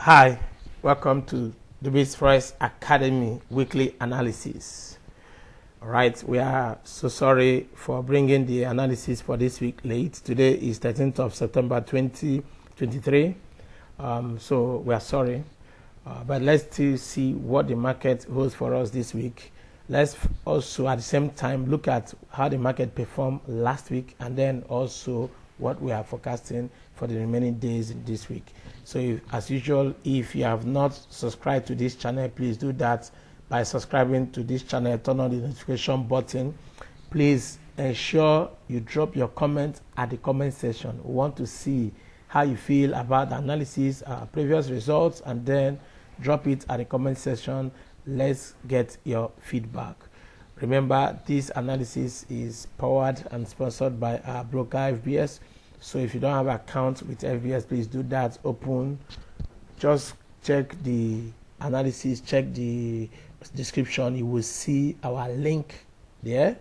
Hi, welcome to Dubiss Forex Academy weekly analysis. All right, we are so sorry for bringing the analysis for this week late. Today is 13th of September 2023. So we are sorry, but let's still see what the market holds for us this week. Let's also at the same time look at how the market performed last week and then also what we are forecasting for the remaining days in this week. So as usual, if you have not subscribed to this channel, please do that by subscribing to this channel. Turn on the notification button. Please ensure you drop your comment at the comment section. We want to see how you feel about the analysis, previous results, and then drop it at the comment section. Let's get your feedback. Remember, this analysis is powered and sponsored by our broker FBS. So if you don't have an account with FBS, please do that. Open, just check the analysis, check the description. You will see our link there.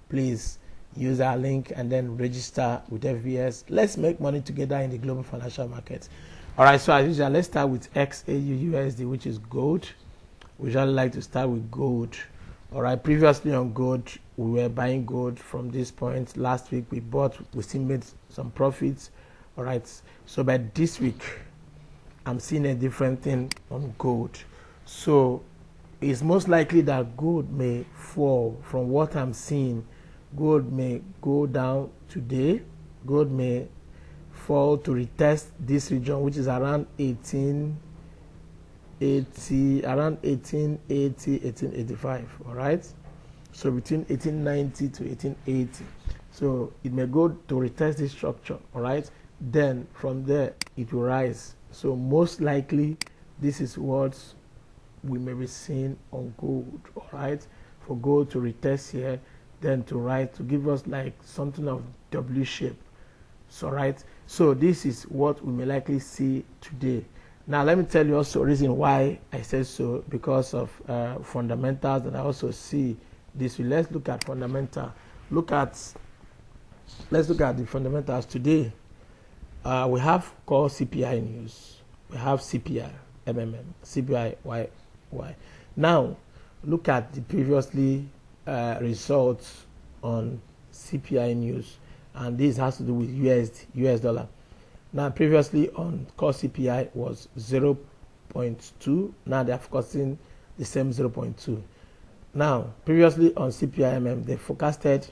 Please use our link and then register with FBS. Let's make money together in the global financial market. All right, so as usual, let's start with XAUUSD, which is gold. We usually like to start with gold. All right, previously on gold, we were buying gold from this point. Last week we bought, we still made some profits. All right, so by this week, I'm seeing a different thing on gold. So it's most likely that gold may fall. From what I'm seeing, gold may go down today. Gold may fall to retest this region, which is around 1880, around 1880, 1885. All right, so between 1890 to 1880. So it may go to retest this structure. All right, then from there it will rise. So most likely this is what we may be seeing on gold. All right, for gold to retest here, then to rise to give us like something of W shape. So right, so this is what we may likely see today. Now let me tell you also reason why I said so, because of fundamentals that I also see this way. Let's look at fundamental. Let's look at the fundamentals today. We have core CPI news. We have CPI, MMM, CPI, Y. Now look at the previously results on CPI news, and this has to do with US dollar. Now, previously on core CPI was 0.2. Now they are focusing the same 0.2. Now, previously on CPI-MM, they forecasted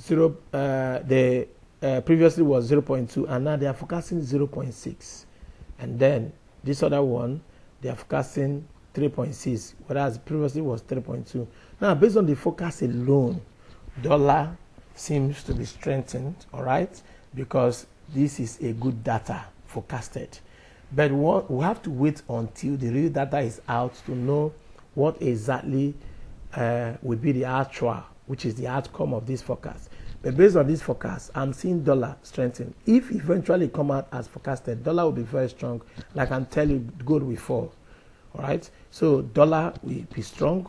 previously was 0.2, and now they are forecasting 0.6. And then this other one, they are forecasting 3.6, whereas previously was 3.2. Now, based on the forecast alone, dollar seems to be strengthened, all right, because this is a good data forecasted. But we have to wait until the real data is out to know what exactly will be the actual, which is the outcome of this forecast. But based on this forecast, I'm seeing dollar strengthen. If eventually come out as forecasted, dollar will be very strong. Like I can tell you, gold will fall. All right, so dollar will be strong.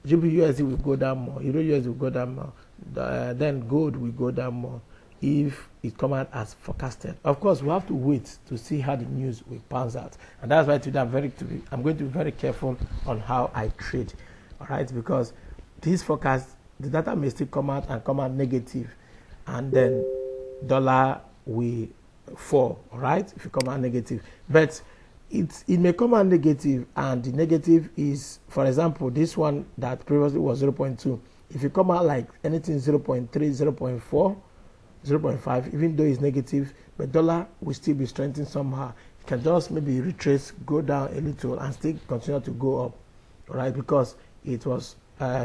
GBP/USD will go down more. Euro/USD will go down more. Then gold will go down more if it come out as forecasted. Of course, we have to wait to see how the news will pan out, and that's why today I'm going to be very careful on how I trade. All right, because this forecast, the data may still come out negative, and then dollar will fall. All right, if it come out negative, but it may come out negative, and the negative is, for example, this one that previously was 0.2. If it come out like anything 0.3, 0.4, 0.5, even though it's negative, but dollar will still be strengthened somehow. It can just maybe retrace, go down a little, and still continue to go up, all right, because it was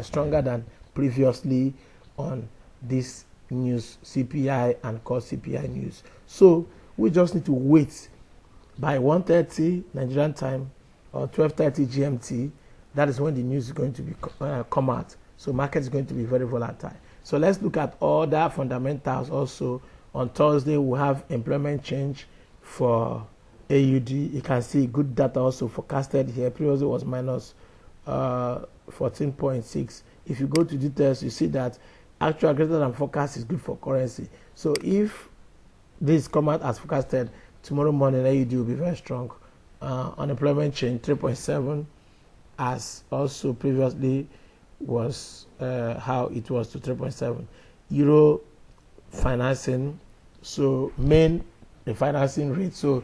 stronger than previously on this news, CPI and core CPI news. So we just need to wait by 1:30 Nigerian time or 12:30 GMT. That is when the news is going to be come out. So market is going to be very volatile. So let's look at other fundamentals also. On Thursday, we have employment change for AUD. You can see good data also forecasted here. Previously was minus 14.6. If you go to details, you see that actual greater than forecast is good for currency. So if this come out as forecasted, tomorrow morning AUD will be very strong. unemployment change 3.7, as also previously was how it was to 3.7. Euro financing, so main refinancing rate, so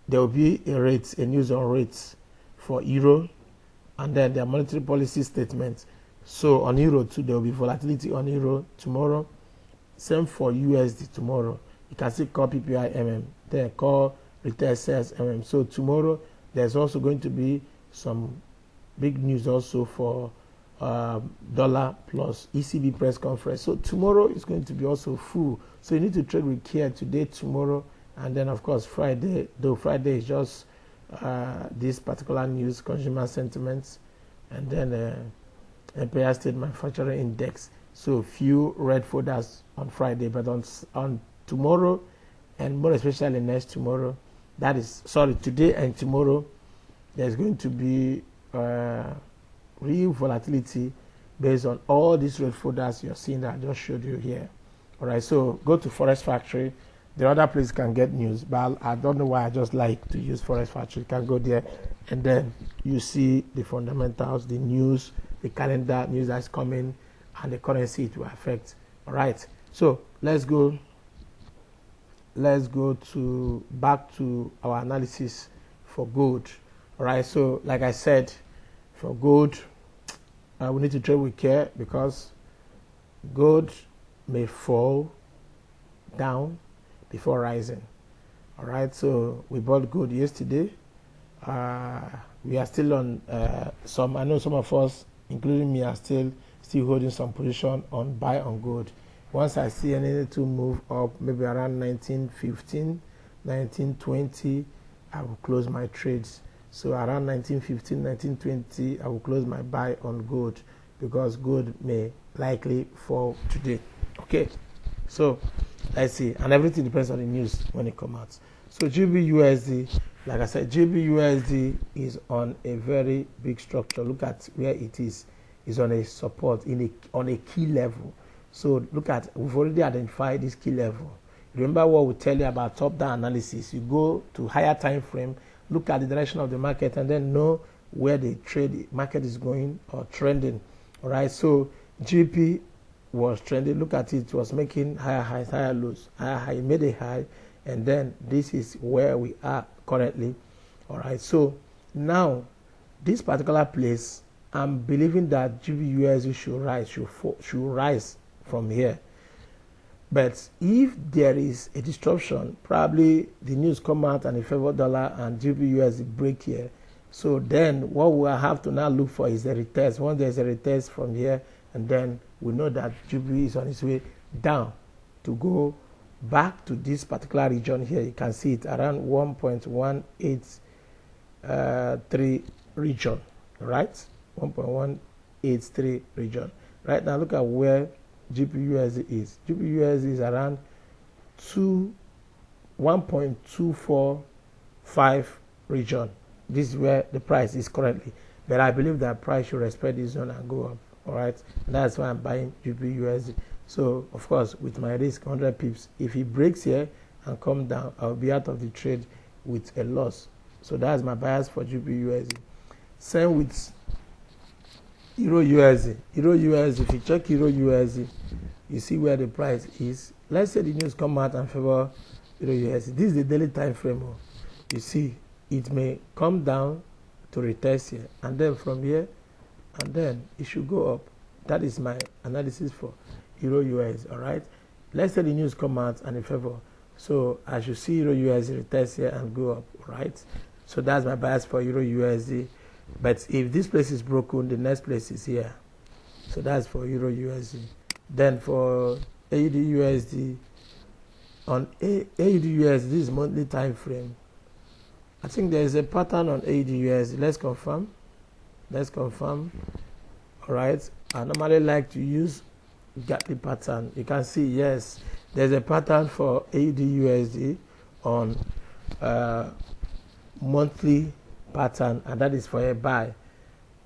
there will be a news on rates for euro, and then their monetary policy statement. So on euro too, there will be volatility on euro tomorrow. Same for USD tomorrow. You can see call PPI then call retail sales So tomorrow there's also going to be some big news also for dollar plus ECB press conference. So tomorrow is going to be also full. So you need to trade with care today, tomorrow, and then of course Friday. Though Friday is just this particular news, consumer sentiments, and then Empire State Manufacturing Index. So few red folders on Friday, but on tomorrow, and more especially next tomorrow, that is today and tomorrow, there's going to be real volatility based on all these red folders you're seeing that I just showed you here. All right, so go to Forex Factory. The other place can get news, but I don't know why I just like to use Forex Factory. You can go there, and then you see the fundamentals, the news, the calendar news that's coming, and the currency it will affect. All right, so let's go to back to our analysis for gold. All right, so like I said, for gold, we need to trade with care because gold may fall down before rising. All right, so we bought gold yesterday. We are still on some. I know some of us, including me, are still holding some position on buy on gold. Once I see any to move up, maybe around 1915, 1920, I will close my trades. So around 1915, 1920, I will close my buy on gold because gold may likely fall today. Okay, so let's see, and everything depends on the news when it comes out. So GBUSD, like I said, GBUSD is on a very big structure. Look at where it is. It's on a support on a key level. So look at, we've already identified this key level. Remember what we tell you about top-down analysis. You go to higher time frame, look at the direction of the market, and then know where the market is going or trending. All right, so GP was trending. Look at it, was making higher highs, higher lows, higher high, made a high, and then this is where we are currently. All right, so now this particular place, I'm believing that GBUSD should rise from here. But if there is a disruption, probably the news come out and the favor dollar and GBUSD break here. So then what we have to now look for is a retest. Once there's a retest from here, and then we know that GB is on its way down to go back to this particular region here. You can see it around 1.183 region, right? 1.183 region. Right now, look at where GBUSD is. GBUSD is around 1.245 region. This is where the price is currently. But I believe that price should respect this zone and go up. All right. And that's why I'm buying GBUSD. So, of course, with my risk, 100 pips. If it breaks here and come down, I'll be out of the trade with a loss. So that's my bias for GBUSD. Same with Euro USD. Euro USD, if you check Euro USD, you see where the price is. Let's say the news come out and favor Euro USD. This is the daily time frame. You see, it may come down to retest here, and then from here, and then it should go up. That is my analysis for Euro USD. All right. Let's say the news come out and in favor. So I should see Euro USD retest here and go up. All right. So that's my bias for Euro USD. But if this place is broken, the next place is here. So that's for Euro USD. Then for AUD USD, on AUD USD, this is monthly time frame. I think there is a pattern on AUD USD. Let's confirm. All right. I normally like to use Gatling pattern. You can see, yes, there's a pattern for AUD USD on monthly pattern, and that is for a buy,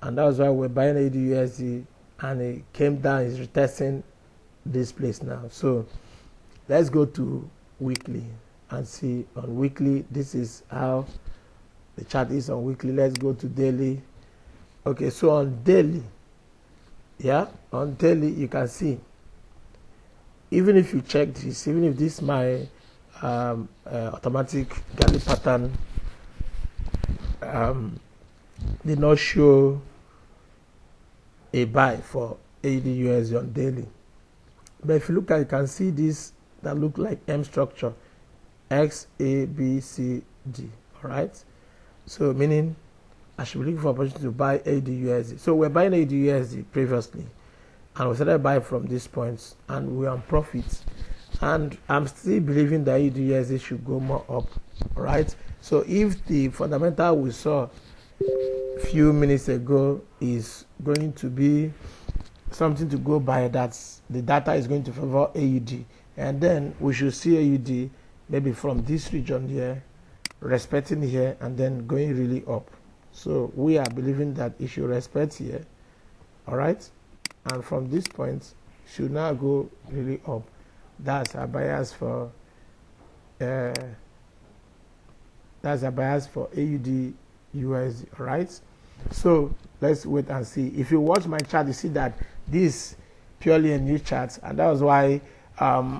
and that was why we're buying AUD USD, and it came down, is retesting this place now. So let's go to weekly and see on weekly. This is how the chart is on weekly. Let's go to daily. Okay, so on daily, on daily you can see, even if you check this, even if this is my automatic daily pattern did not show a buy for AUD on daily, but if you look at, you can see this that look like M structure, X, A, B, C, D. All right, so meaning I should be looking for opportunity to buy AUD. So we're buying AUD previously, and we started buying from these points, and we're on profit. And I'm still believing that AUD should go more up. All right. So if the fundamental we saw a few minutes ago is going to be something to go by, that's the data is going to favor AUD, and then we should see AUD maybe from this region here, respecting here, and then going really up. So we are believing that it should respect here, all right, and from this point should now go really up. That's our bias for AUD USD, all right. So let's wait and see. If you watch my chart, you see that this purely a new chart, and that was why on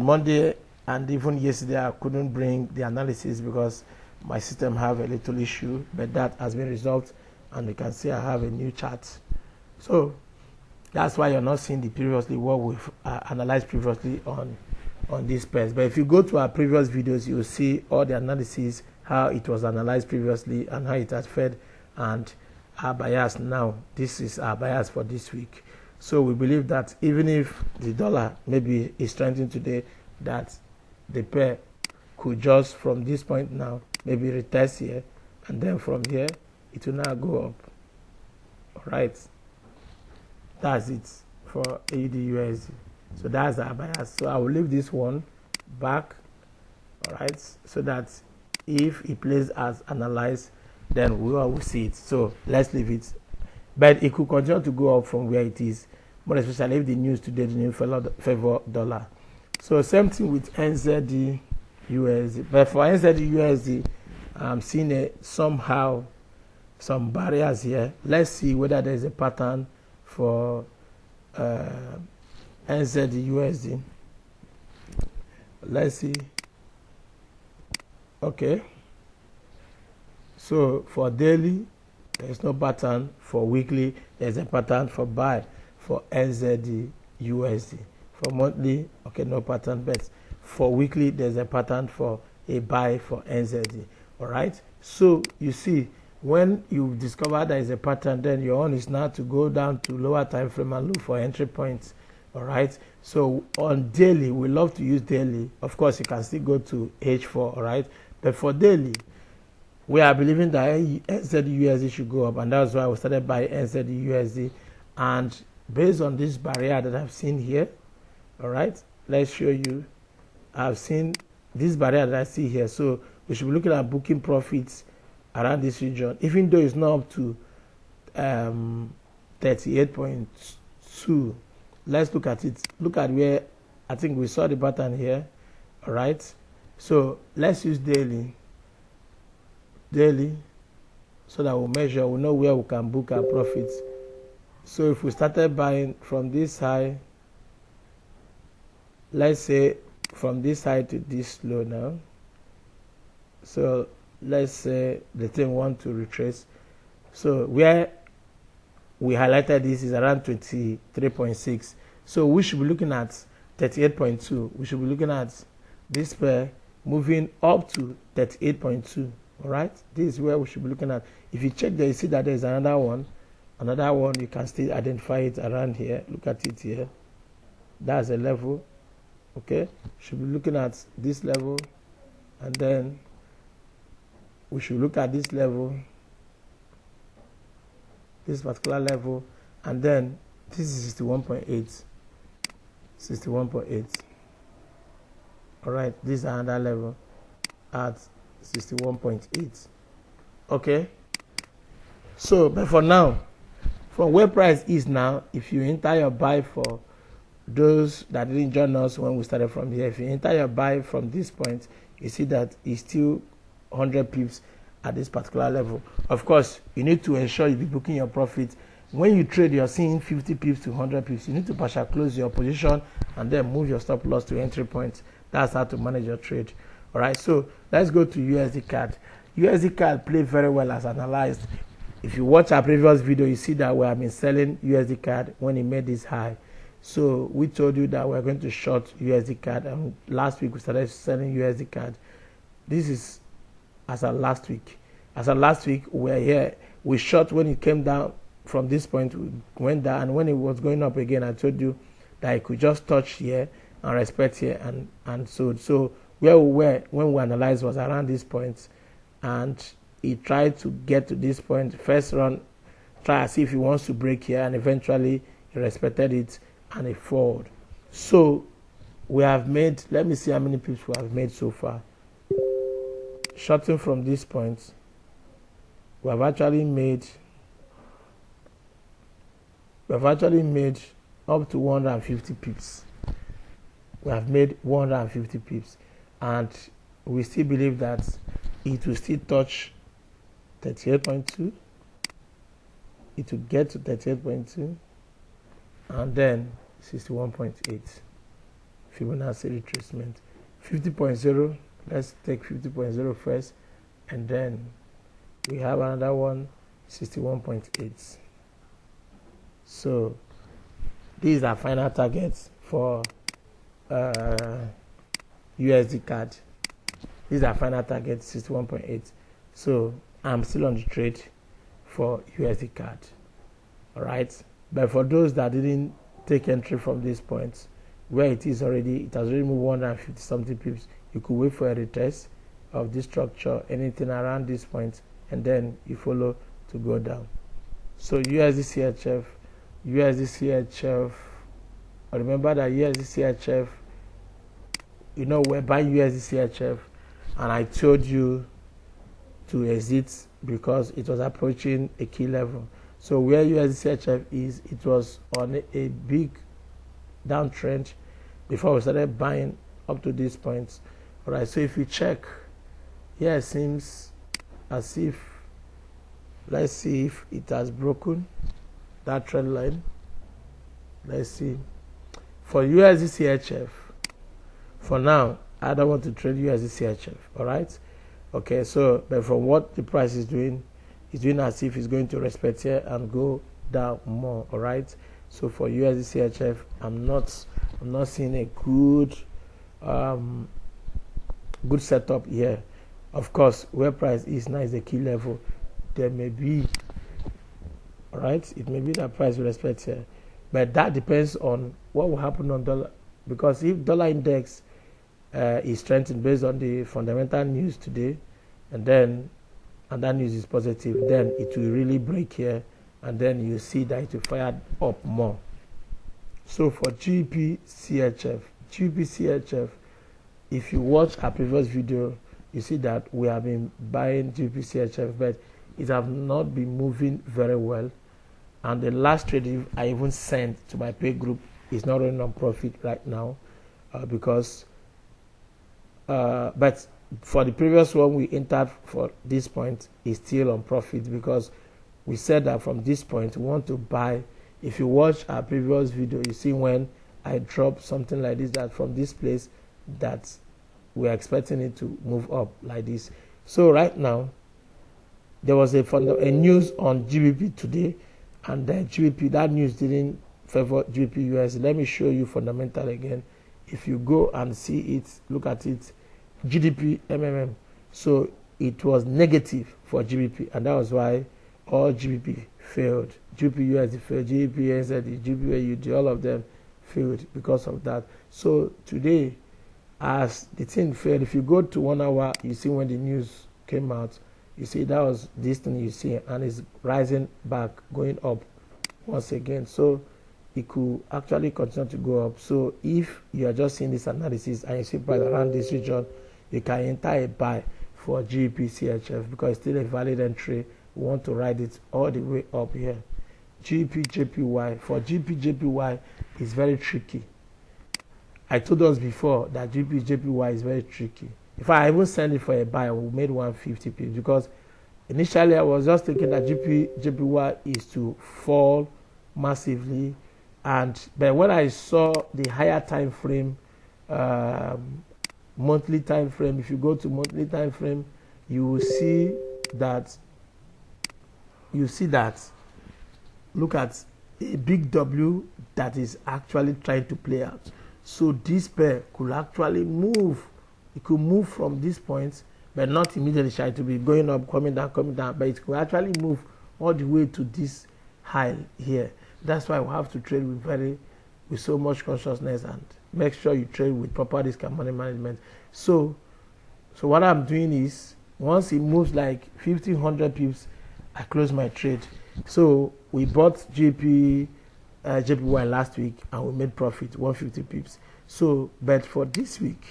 Monday and even yesterday I couldn't bring the analysis because my system have a little issue, but that has been resolved, and you can see I have a new chart. So that's why you're not seeing the previously what we've analyzed previously on this pairs. But if you go to our previous videos, you'll see all the analysis, how it was analyzed previously and how it has fed, and our bias now. This is our bias for this week. So we believe that even if the dollar maybe is strengthening today, that the pair could just from this point now maybe retest here, and then from here it will now go up. All right, that's it for AUD USD. So that's our bias. So I will leave this one back, all right, so that if it plays as analyzed, then we will see it. So let's leave it, but it could continue to go up from where it is, more especially if the news today didn't favor dollar. So same thing with NZD USD, but for NZD USD I'm seeing somehow some barriers here. Let's see whether there is a pattern for NZD USD. Let's see. Okay, so for daily there is no pattern. For weekly there is a pattern for buy for NZD USD. For monthly, okay, no pattern, but for weekly there's a pattern for a buy for NZD. All right, so you see, when you discover there is a pattern, then your own is now to go down to lower time frame and look for entry points. All right, so on daily we love to use daily. Of course you can still go to H4, all right, but for daily we are believing that NZD USD should go up, and that's why we started buying NZD USD. And based on this barrier that I've seen here, all right, let's show you. I've seen this barrier that I see here, so we should be looking at booking profits around this region, even though it's not up to 38.2. Let's look at it. Look at where I think we saw the pattern here. All right, so let's use daily, so that we'll measure, we'll know where we can book our profits. So if we started buying from this high, let's say from this high to this low now, so let's say the thing want to retrace. So where we highlighted this is around 23.6. So we should be looking at 38.2. We should be looking at this pair moving up to 38.2. All right, this is where we should be looking at. If you check there, you see that there is another one. You can still identify it around here. Look at it here. That's a level. Okay, should be looking at this level, and then we should look at this level, this particular level, and then this is 61.8. 61.8. All right, this is another level at 61.8. Okay, so but for now, from where price is now, if you enter your buy, for those that didn't join us when we started from here, if you enter your buy from this point, you see that it's still 100 pips at this particular level. Of course, you need to ensure you be booking your profit. When you trade, you're seeing 50 pips to 100 pips. You need to partial close your position and then move your stop loss to entry point. That's how to manage your trade. All right, so let's go to USD CAD. USD CAD played very well as analyzed. If you watch our previous video, you see that we have been selling USD CAD when it made this high. So we told you that we're going to short USD CAD, and last week we started selling USD CAD. This is as of last week. As of last week, we're here. We short when it came down from this point, we went down, and when it was going up again, I told you that it could just touch here and respect here and so where we were when we analyzed was around this point, and he tried to get to this point. First run, try to see if he wants to break here, and eventually he respected it and it followed. So we have made, let me see how many pips we have made so far. Shorting from this point, we have actually made up to 150 pips. We have made 150 pips, and we still believe that it will still touch 38.2. It will get to 38.2, and then 61.8. Fibonacci retracement. 50.0. Let's take 50.0 first, and then we have another one, 61.8. So these are final targets for USD CAD. These are final targets, 61.8. So I'm still on the trade for USD CAD. All right. But for those that didn't take entry from this point, where it is already, it has already moved 150 something pips. You could wait for a retest of this structure, anything around this point, and then you follow to go down. So USD CHF, remember that USD CHF, you know, we're buying USD CHF, and I told you to exit because it was approaching a key level. So where USD CHF is, it was on a big downtrend before we started buying up to this point. All right, so if you check, here it seems as if, let's see if it has broken that trend line. Let's see. For USD CHF, for now, I don't want to trade USD CHF. All right. Okay. So, but from what the price is doing, it's doing as if it's going to respect here and go down more. All right. So for USD CHF, I'm not seeing a good good setup here. Of course, where price is now is the key level. There may be, all right, it may be that price will respect here, but that depends on what will happen on dollar. Because if dollar index is strengthened based on the fundamental news today, and that news is positive, then it will really break here, and then you see that it will fire up more. So for GBP CHF, if you watch our previous video, you see that we have been buying GBP CHF, but it have not been moving very well. And the last trade I even sent to my pay group is not running on profit right now, because but for the previous one we entered for this point is still on profit, because we said that from this point we want to buy. If you watch our previous video, you see when I drop something like this, that from this place that we're expecting it to move up like this. So right now there was a news on GBP today, and then GBP, that news didn't favor GBP US. Let me show you fundamental again. If you go and see it, look at it, GDP MMM. So it was negative for GBP, and that was why all GBP failed. GBP USD failed, GBP NZD, GBP AUD, all of them failed because of that. So today, as the thing failed, if you go to 1 hour, you see when the news came out, you see that was this thing you see, and it's rising back, going up once again. So it could actually continue to go up. So if you are just seeing this analysis and you see price around this region, you can enter a buy for GBP CHF, because it's still a valid entry. We want to ride it all the way up here. GBP JPY, for GBP JPY is very tricky. I told us before that GBP JPY is very tricky. If I even send it for a buy, we made 150 pips, because initially I was just thinking that JPY is to fall massively, but when I saw the higher time frame, monthly time frame, if you go to monthly time frame, you will see that look at a big W that is actually trying to play out. So this pair could actually move. It could move from this point, but not immediately try to be going up, coming down, but it could actually move all the way to this high here. That's why we have to trade with so much consciousness, and make sure you trade with proper risk and money management. So what I'm doing is, once it moves like 1500 pips, I close my trade. So we bought JPY last week and we made profit 150 pips. So, but for this week,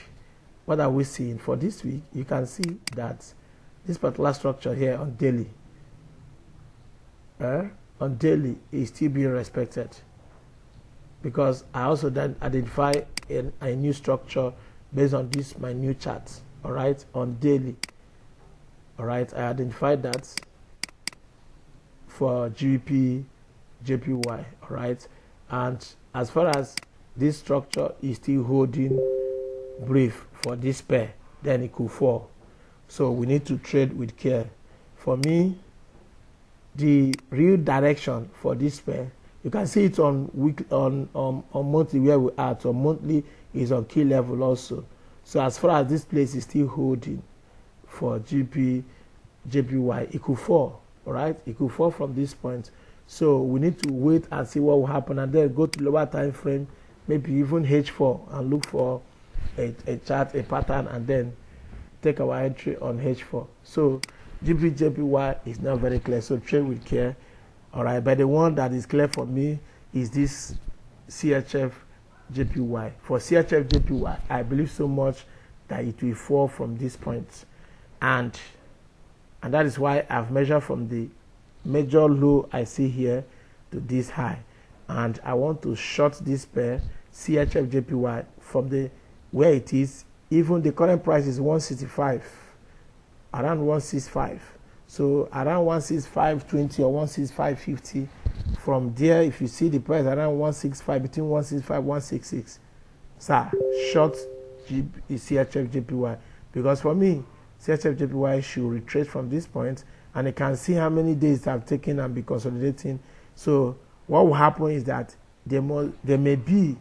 what are we seeing? For this week, you can see that this particular structure here on daily is still being respected, because I also then identify a new structure based on this my new chart. All right, on daily. All right, I identified that for JPY. All right, and as far as this structure is still holding brief for this pair, then it could fall. So we need to trade with care. For me, the real direction for this pair, you can see it on week on monthly where we are. So monthly is on key level also. So as far as this place is still holding for JPY, it could fall. All right, it could fall from this point. So we need to wait and see what will happen, and then go to lower time frame, maybe even H4, and look for a chart, a pattern, and then take our entry on H4. So JPY is not very clear, so trade with care. All right, but the one that is clear for me is this CHF JPY. For CHF JPY, I believe so much that it will fall from this point, and that is why I've measured from the major low I see here to this high, and I want to short this pair CHF JPY from the where it is. Even the current price is 165, around 165. So around 165.20 or 165.50. From there, if you see the price around 165, between 165 166, sir, short CHF JPY, because for me, CHF JPY should retrace from this point, and you can see how many days I've taken and be consolidating. So what will happen is that there may be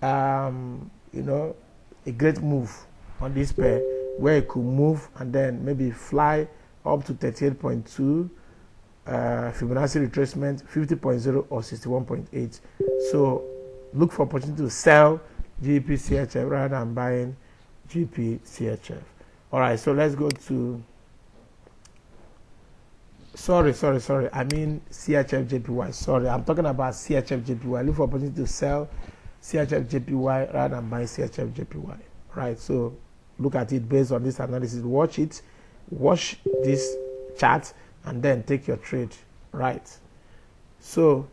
a great move on this pair where it could move and then maybe fly up to 38.2, Fibonacci retracement 50.0 or 61.8. So look for opportunity to sell GP CHF rather than buying GP CHF. All right, so let's go to sorry, I mean CHF JPY. Sorry, I'm talking about CHF JPY. Look for opportunity to sell CHF JPY rather than buy CHF JPY. Right, so look at it based on this analysis. Watch this chart, and then take your trade. Right, so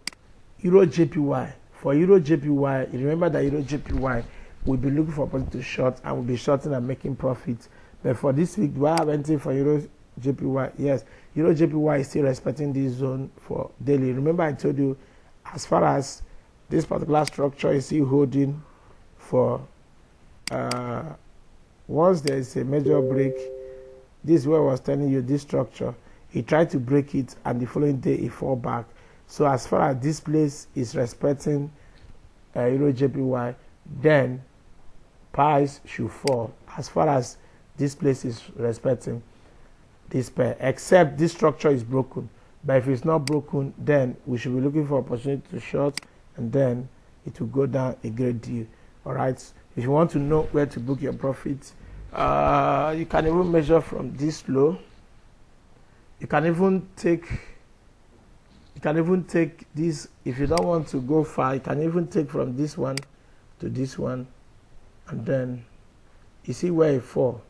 Euro JPY. For Euro JPY, remember that Euro JPY will be looking for opportunity to short, and will be shorting and making profit. But for this week, do I have anything for Euro JPY? Yes, Euro JPY is still respecting this zone for daily. Remember I told you, as far as this particular structure is still holding for once there is a major break, this is where I was telling you this structure, he tried to break it, and the following day he fall back. So as far as this place is respecting Euro JPY, then price should fall. As far as this place is respecting this pair, except this structure is broken. But if it's not broken, then we should be looking for opportunity to short, and then it will go down a great deal. All right, if you want to know where to book your profits, you can even measure from this low. You can even take this. If you don't want to go far, you can even take from this one to this one, and then you see where it fall.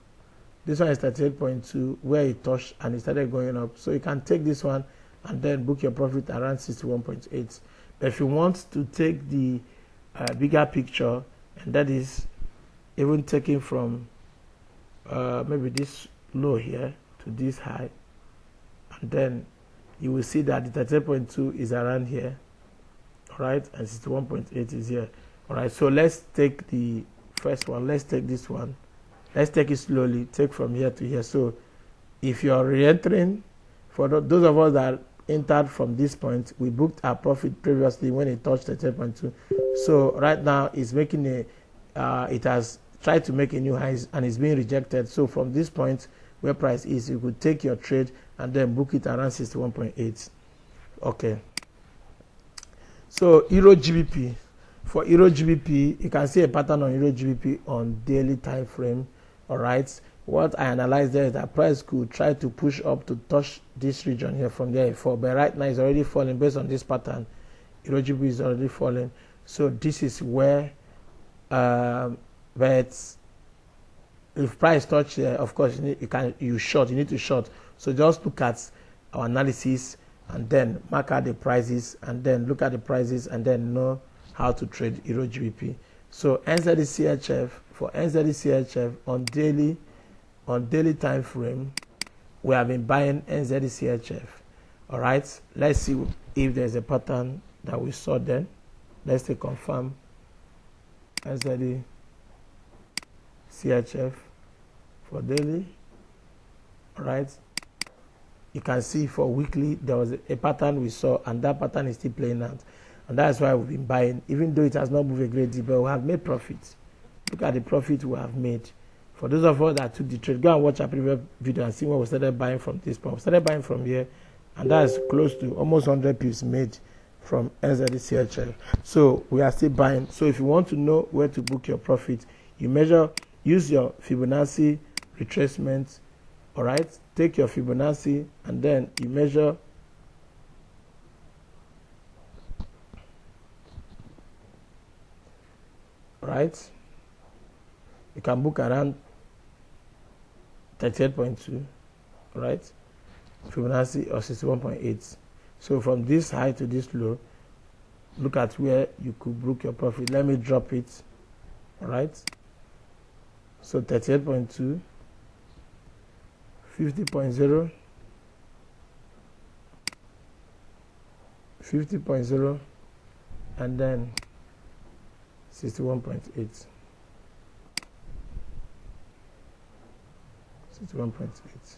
This one is 38.2, where it touched and it started going up. So you can take this one and then book your profit around 61.8. But if you want to take the bigger picture, and that is even taking from maybe this low here to this high, and then you will see that the 38.2 is around here, all right, and 61.8 is here, all right. So let's take the first one. Let's take this one. Let's take it slowly. Take from here to here. So if you're re-entering, for those of us that entered from this point, we booked our profit previously when it touched the 10.2. So right now it's making it has tried to make a new high and it's being rejected. So from this point where price is, you could take your trade and then book it around 61.8. Okay. So Euro GBP. For Euro GBP, you can see a pattern on Euro GBP on daily time frame. All right. What I analyzed there is that price could try to push up to touch this region here from there before, but right now it's already falling based on this pattern. Euro GBP is already falling. So this is where, but if price touch here, of course you need to short. So just look at our analysis and then mark out the prices and then look at the prices and then know how to trade Euro GBP. So NZD-CHF, for NZD-CHF on daily time frame, we have been buying NZD-CHF. All right, let's see if there's a pattern that we saw then. Let's say confirm NZD-CHF for daily. All right, you can see for weekly there was a pattern we saw, and that pattern is still playing out, and that's why we've been buying, even though it has not moved a great deal, but we have made profits. Look at the profit we have made. For those of us that took the trade, go and watch our previous video and see when we started buying from this point. We started buying from here, and that's close to almost 100 pips made from NZD-CHF. So we are still buying. So if you want to know where to book your profit, you use your Fibonacci retracement. All right, take your Fibonacci and then you measure. All right, you can book around 38.2, right? Fibonacci or 61.8. So from this high to this low, look at where you could book your profit. Let me drop it. All right. So 38.2, 50.0, 50.0, and then 61.8. 61.8.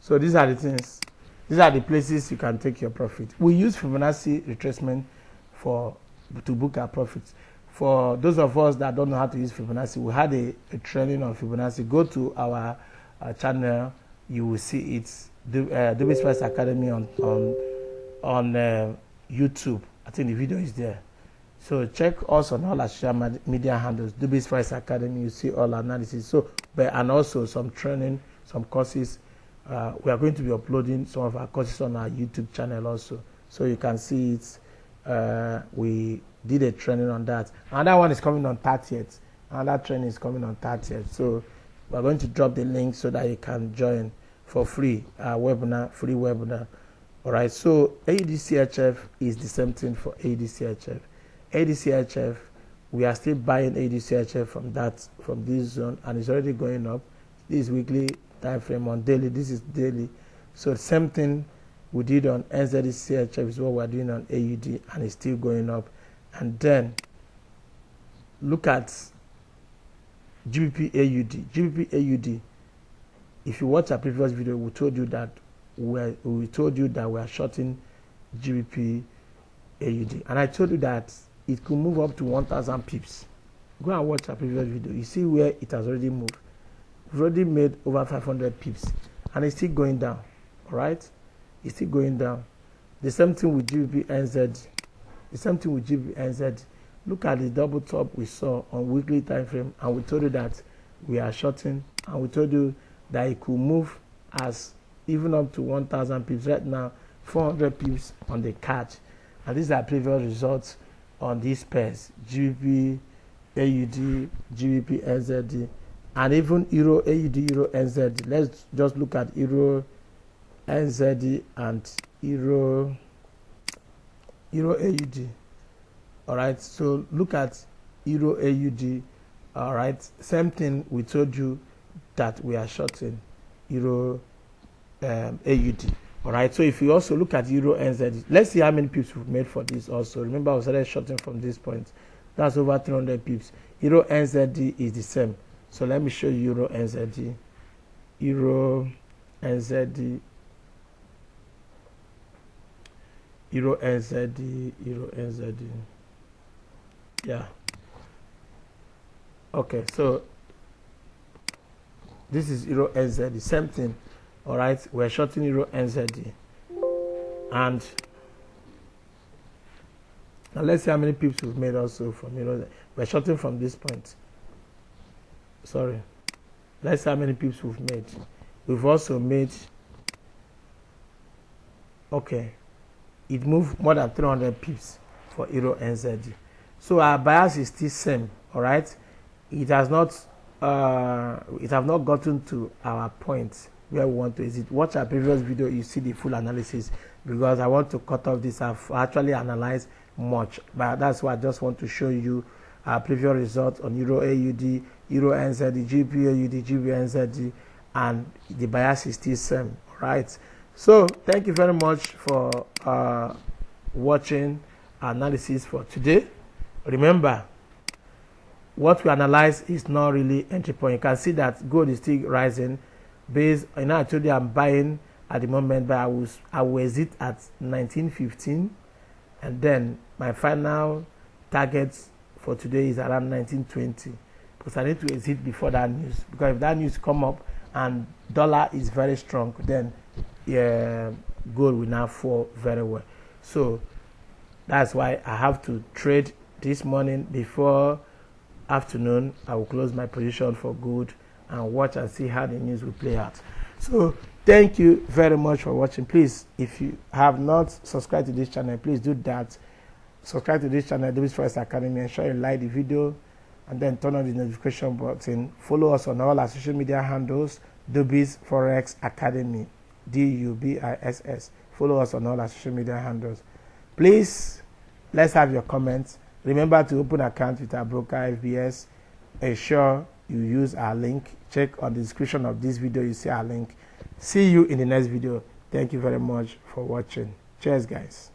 So these are the things. These are the places you can take your profit. We use Fibonacci retracement to book our profits. For those of us that don't know how to use Fibonacci, we had a training on Fibonacci. Go to our channel, you will see it. Dubiss Forex Academy on YouTube. I think the video is there. So check us on all our social media handles. Dubiss Forex Academy. You see all our analysis. So, and also some training, some courses. We are going to be uploading some of our courses on our YouTube channel also, so you can see it. We did a training on that. Another one is coming on 30th. Another training is coming on 30th. So we're going to drop the link so that you can join for free free webinar. All right. So AED-CHF is the same thing for AED-CHF. AED-CHF, we are still buying AED-CHF from this zone, and it's already going up. This weekly time frame on daily. This is daily. So same thing we did on NZD-CHF is what we're doing on AUD, and it's still going up. And then look at GBP-AUD. GBP-AUD, if you watch our previous video, we told you that we are shorting GBP-AUD, and I told you that it could move up to 1,000 pips. Go and watch our previous video. You see where it has already moved. We've already made over 500 pips, and it's still going down. All right, it's still going down. The same thing with GBP-NZ. The same thing with GBP-NZ. Look at the double top we saw on weekly time frame, and we told you that we are shorting, and we told you that it could move as even up to 1,000 pips. Right now, 400 pips on the catch, and these are previous results on these pairs: GBP AUD, GBP NZD, and even Euro AUD, Euro NZD. Let's just look at Euro NZD and Euro AUD. All right, so look at Euro AUD. All right, same thing we told you that we are shorting Euro AUD. All right, so if you also look at Euro NZD, let's see how many pips we've made for this also. Remember, I was already shorting from this point. That's over 300 pips. Euro NZD is the same. So let me show you Euro NZD. Euro NZD. Euro NZD. Euro NZD. Yeah. Okay, so this is Euro NZD. Same thing. All right, we're shorting Euro NZD. And now let's see how many pips we've made also from Euro. We're shorting from this point. Sorry. Let's see how many pips we've made. We've also made, okay, it moved more than 300 pips for Euro NZD. So our bias is still same. All right, it has not gotten to our point where we want to exit. Watch our previous video, you see the full analysis, because I want to cut off this. I've actually analyzed much, but that's why I just want to show you our previous results on Euro AUD, Euro NZD, GBP AUD, GBP NZD, and the bias is still same. All right, so thank you very much for watching our analysis for today. Remember, what we analyze is not really entry point. You can see that gold is still rising based, I told you I'm buying at the moment, but I will exit at 19.15, and then my final target for today is around 19.20, because I need to exit before that news, because if that news come up and dollar is very strong, then gold will now fall very well. So that's why I have to trade this morning. Before afternoon, I will close my position for good and watch and see how the news will play out. So thank you very much for watching. Please, if you have not subscribed to this channel, please do that. Subscribe to this channel, Dubiss Forex Academy. Ensure you like the video and then turn on the notification button. Follow us on all our social media handles, Dubiss Forex Academy, DUBISS. Follow us on all our social media handles. Please, let's have your comments. Remember to open account with our broker FBS. Ensure you use our link. Check on the description of this video, you see our link. See you in the next video. Thank you very much for watching. Cheers, guys.